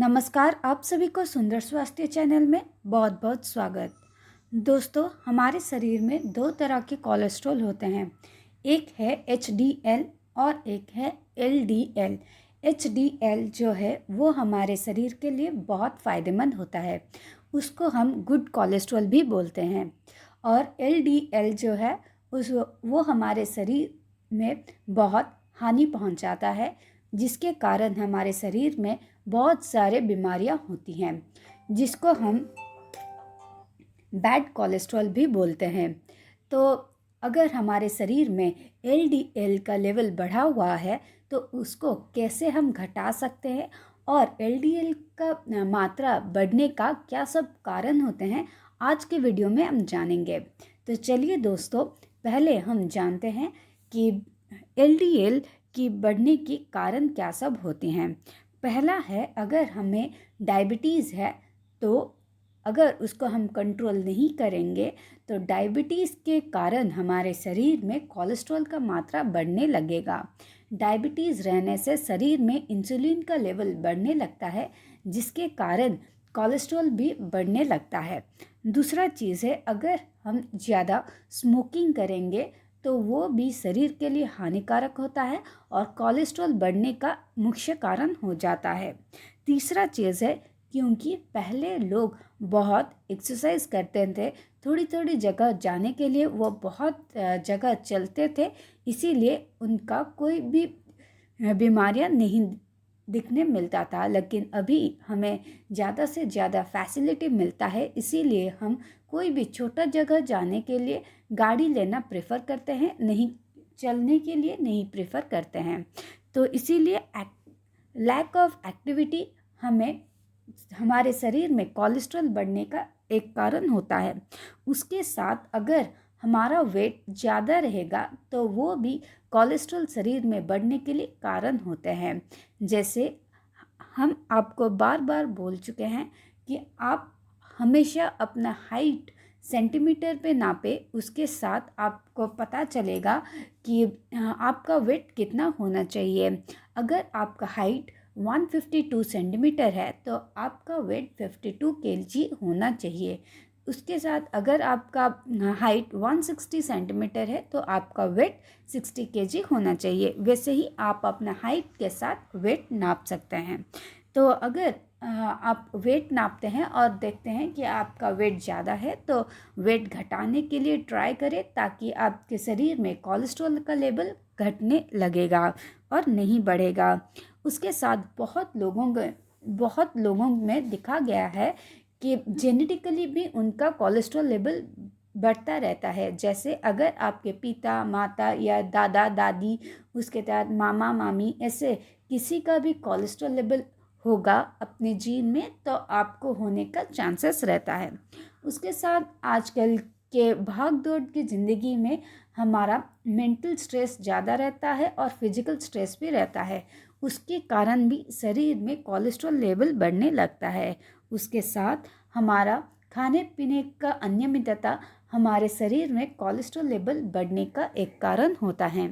नमस्कार, आप सभी को सुंदर स्वास्थ्य चैनल में बहुत बहुत स्वागत। दोस्तों, हमारे शरीर में दो तरह के कोलेस्ट्रॉल होते हैं। एक है HDL और एक है LDL। HDL जो है वो हमारे शरीर के लिए बहुत फ़ायदेमंद होता है, उसको हम गुड कोलेस्ट्रॉल भी बोलते हैं। और LDL जो है वो हमारे शरीर में बहुत हानि पहुंचाता है, जिसके कारण हमारे शरीर में बहुत सारे बीमारियां होती हैं, जिसको हम बैड कोलेस्ट्रॉल भी बोलते हैं। तो अगर हमारे शरीर में LDL का लेवल बढ़ा हुआ है तो उसको कैसे हम घटा सकते हैं और LDL का मात्रा बढ़ने का क्या सब कारण होते हैं, आज के वीडियो में हम जानेंगे। तो चलिए दोस्तों, पहले हम जानते हैं कि LDL की बढ़ने के कारण क्या सब होते हैं। पहला है, अगर हमें डायबिटीज़ है तो अगर उसको हम कंट्रोल नहीं करेंगे तो डायबिटीज़ के कारण हमारे शरीर में कोलेस्ट्रॉल का मात्रा बढ़ने लगेगा। डायबिटीज़ रहने से शरीर में इंसुलिन का लेवल बढ़ने लगता है, जिसके कारण कोलेस्ट्रॉल भी बढ़ने लगता है। दूसरा चीज़ है, अगर हम ज़्यादा स्मोकिंग करेंगे तो वो भी शरीर के लिए हानिकारक होता है और कोलेस्ट्रॉल बढ़ने का मुख्य कारण हो जाता है। तीसरा चीज़ है, क्योंकि पहले लोग बहुत एक्सरसाइज करते थे, थोड़ी थोड़ी जगह जाने के लिए वो बहुत जगह चलते थे, इसीलिए उनका कोई भी बीमारियां नहीं दिखने मिलता था। लेकिन अभी हमें ज़्यादा से ज़्यादा फैसिलिटी मिलता है, इसीलिए हम कोई भी छोटा जगह जाने के लिए गाड़ी लेना प्रेफर करते हैं, नहीं चलने के लिए नहीं प्रेफर करते हैं। तो इसीलिए लैक ऑफ एक्टिविटी हमारे शरीर में कोलेस्ट्रॉल बढ़ने का एक कारण होता है। उसके साथ अगर हमारा वेट ज़्यादा रहेगा तो वो भी कोलेस्ट्रॉल शरीर में बढ़ने के लिए कारण होते हैं। जैसे हम आपको बार बार बोल चुके हैं कि आप हमेशा अपना हाइट सेंटीमीटर पे नापे, उसके साथ आपको पता चलेगा कि आपका वेट कितना होना चाहिए। अगर आपका हाइट 152 सेंटीमीटर है तो आपका वेट 52 kg होना चाहिए। उसके साथ अगर आपका हाइट 160 सेंटीमीटर है तो आपका वेट 60 kg होना चाहिए। वैसे ही आप अपना हाइट के साथ वेट नाप सकते हैं। तो अगर आप वेट नापते हैं और देखते हैं कि आपका वेट ज़्यादा है तो वेट घटाने के लिए ट्राई करें, ताकि आपके शरीर में कोलेस्ट्रॉल का लेवल घटने लगेगा और नहीं बढ़ेगा। उसके साथ बहुत लोगों में देखा गया है कि जेनेटिकली भी उनका कोलेस्ट्रॉल लेवल बढ़ता रहता है। जैसे अगर आपके पिता माता या दादा दादी, उसके बाद मामा मामी, ऐसे किसी का भी कोलेस्ट्रॉल लेवल होगा अपने जीन में तो आपको होने का चांसेस रहता है। उसके साथ आजकल के भाग दौड़ की ज़िंदगी में हमारा मेंटल स्ट्रेस ज़्यादा रहता है और फिजिकल स्ट्रेस भी रहता है, उसके कारण भी शरीर में कोलेस्ट्रॉल लेवल बढ़ने लगता है। उसके साथ हमारा खाने पीने का अनियमितता हमारे शरीर में कोलेस्ट्रॉल लेवल बढ़ने का एक कारण होता है।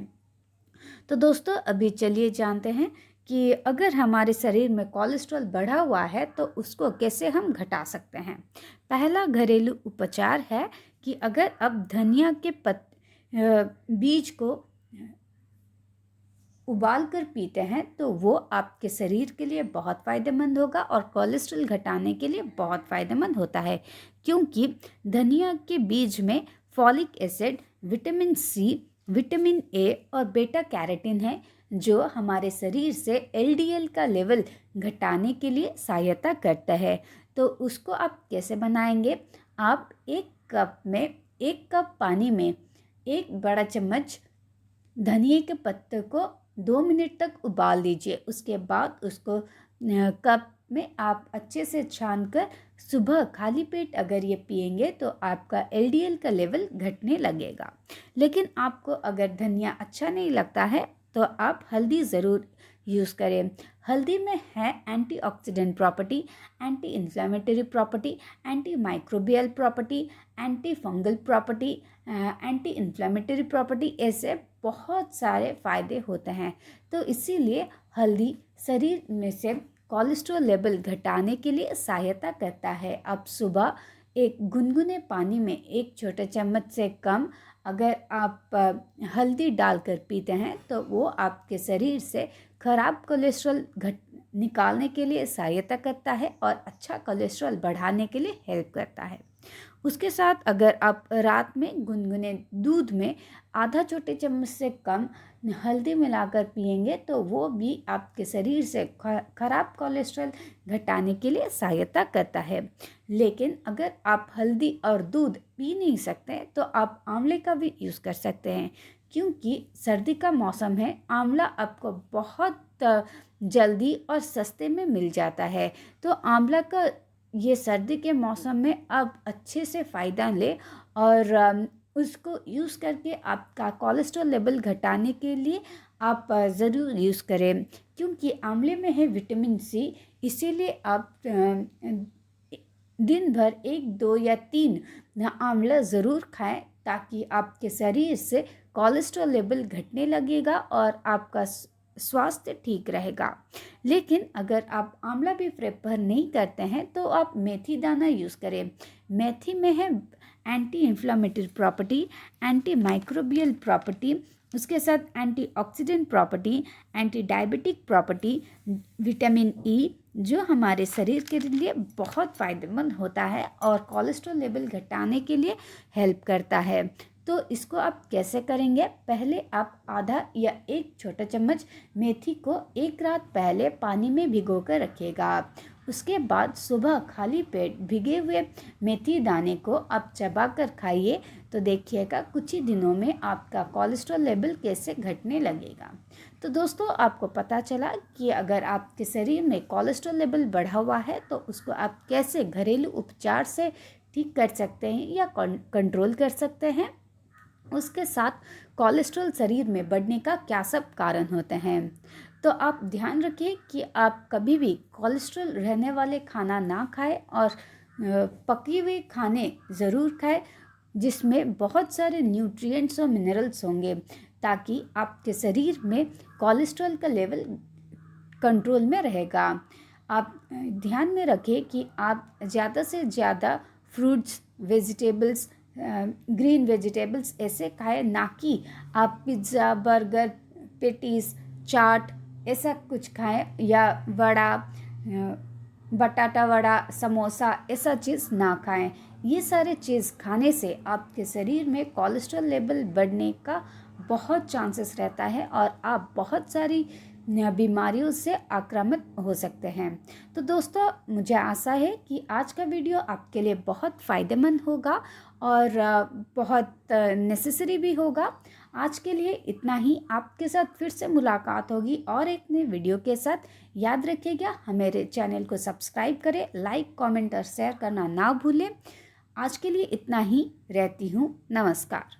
तो दोस्तों, अभी चलिए जानते हैं कि अगर हमारे शरीर में कोलेस्ट्रॉल बढ़ा हुआ है तो उसको कैसे हम घटा सकते हैं। पहला घरेलू उपचार है कि अगर आप धनिया के बीज को उबाल कर पीते हैं तो वो आपके शरीर के लिए बहुत फ़ायदेमंद होगा और कोलेस्ट्रॉल घटाने के लिए बहुत फ़ायदेमंद होता है, क्योंकि धनिया के बीज में folic acid, vitamin C, vitamin A और बीटा कैरोटीन है, जो हमारे शरीर से LDL का लेवल घटाने के लिए सहायता करता है। तो उसको आप कैसे बनाएंगे? आप एक कप पानी में 1 बड़ा चम्मच धनिया के पत्ते को 2 मिनट तक उबाल लीजिए। उसके बाद उसको कप में आप अच्छे से छान कर सुबह खाली पेट अगर ये पिएंगे तो आपका LDL का लेवल घटने लगेगा। लेकिन आपको अगर धनिया अच्छा नहीं लगता है तो आप हल्दी ज़रूर यूज़ करें। हल्दी में है antioxidant property, anti inflammatory property, anti microbial property, anti fungal property, anti inflammatory property, ऐसे बहुत सारे फ़ायदे होते हैं। तो इसीलिए हल्दी शरीर में से कोलेस्ट्रॉल लेवल घटाने के लिए सहायता करता है। अब सुबह एक गुनगुने पानी में 1 छोटे चम्मच से कम अगर आप हल्दी डालकर पीते हैं तो वो आपके शरीर से खराब कोलेस्ट्रॉल निकालने के लिए सहायता करता है और अच्छा कोलेस्ट्रॉल बढ़ाने के लिए हेल्प करता है। उसके साथ अगर आप रात में गुनगुने दूध में आधा छोटे चम्मच से कम हल्दी मिलाकर पिएंगे तो वो भी आपके शरीर से खराब कोलेस्ट्रॉल घटाने के लिए सहायता करता है। लेकिन अगर आप हल्दी और दूध पी नहीं सकते तो आप आंवले का भी यूज़ कर सकते हैं, क्योंकि सर्दी का मौसम है। आंवला आपको बहुत जल्दी और सस्ते में मिल जाता है, तो आंवला का ये सर्दी के मौसम में आप अच्छे से फ़ायदा लें और उसको यूज़ करके आपका कोलेस्ट्रॉल लेवल घटाने के लिए आप ज़रूर यूज़ करें, क्योंकि आंवले में है विटामिन सी। इसीलिए आप दिन भर 1, 2 या 3 आंवला ज़रूर खाएं, ताकि आपके शरीर से कोलेस्ट्रॉल लेवल घटने लगेगा और आपका स्वास्थ्य ठीक रहेगा। लेकिन अगर आप आंवला भी प्रेफर नहीं करते हैं तो आप मेथी दाना यूज़ करें। मेथी में है anti inflammatory property, anti microbial property, उसके साथ antioxidant property, anti diabetic property, vitamin E, जो हमारे शरीर के लिए बहुत फ़ायदेमंद होता है और कोलेस्ट्रॉल लेवल घटाने के लिए हेल्प करता है। तो इसको आप कैसे करेंगे? पहले आप आधा या 1 छोटा चम्मच मेथी को 1 रात पहले पानी में भिगो कर रखिएगा। उसके बाद सुबह खाली पेट भीगे हुए मेथी दाने को आप चबा कर खाइए, तो देखिएगा कुछ ही दिनों में आपका कोलेस्ट्रॉल लेवल कैसे घटने लगेगा। तो दोस्तों, आपको पता चला कि अगर आपके शरीर में कोलेस्ट्रॉल लेवल बढ़ा हुआ है तो उसको आप कैसे घरेलू उपचार से ठीक कर सकते हैं या कंट्रोल कर सकते हैं। उसके साथ कोलेस्ट्रॉल शरीर में बढ़ने का क्या सब कारण होते हैं। तो आप ध्यान रखिए कि आप कभी भी कोलेस्ट्रॉल रहने वाले खाना ना खाएं और पकी हुई खाने ज़रूर खाएं, जिसमें बहुत सारे न्यूट्रिएंट्स और मिनरल्स होंगे, ताकि आपके शरीर में कोलेस्ट्रॉल का लेवल कंट्रोल में रहेगा। आप ध्यान में रखें कि आप ज़्यादा से ज़्यादा फ्रूट्स, वेजिटेबल्स, ग्रीन वेजिटेबल्स ऐसे खाएं, ना कि आप पिज़्ज़ा, बर्गर, पेटीज, चाट ऐसा कुछ खाएं या वड़ा, बटाटा वड़ा, समोसा ऐसा चीज़ ना खाएं। ये सारे चीज़ खाने से आपके शरीर में कोलेस्ट्रॉल लेवल बढ़ने का बहुत चांसेस रहता है और आप बहुत सारी बीमारियों से आक्रामक हो सकते हैं। तो दोस्तों, मुझे आशा है कि आज का वीडियो आपके लिए बहुत फ़ायदेमंद होगा और बहुत नेसेसरी भी होगा। आज के लिए इतना ही। आपके साथ फिर से मुलाकात होगी और एक नए वीडियो के साथ। याद रखिएगा, हमारे चैनल को सब्सक्राइब करें, लाइक, कमेंट और शेयर करना ना भूलें। आज के लिए इतना ही। रहती हूँ। नमस्कार।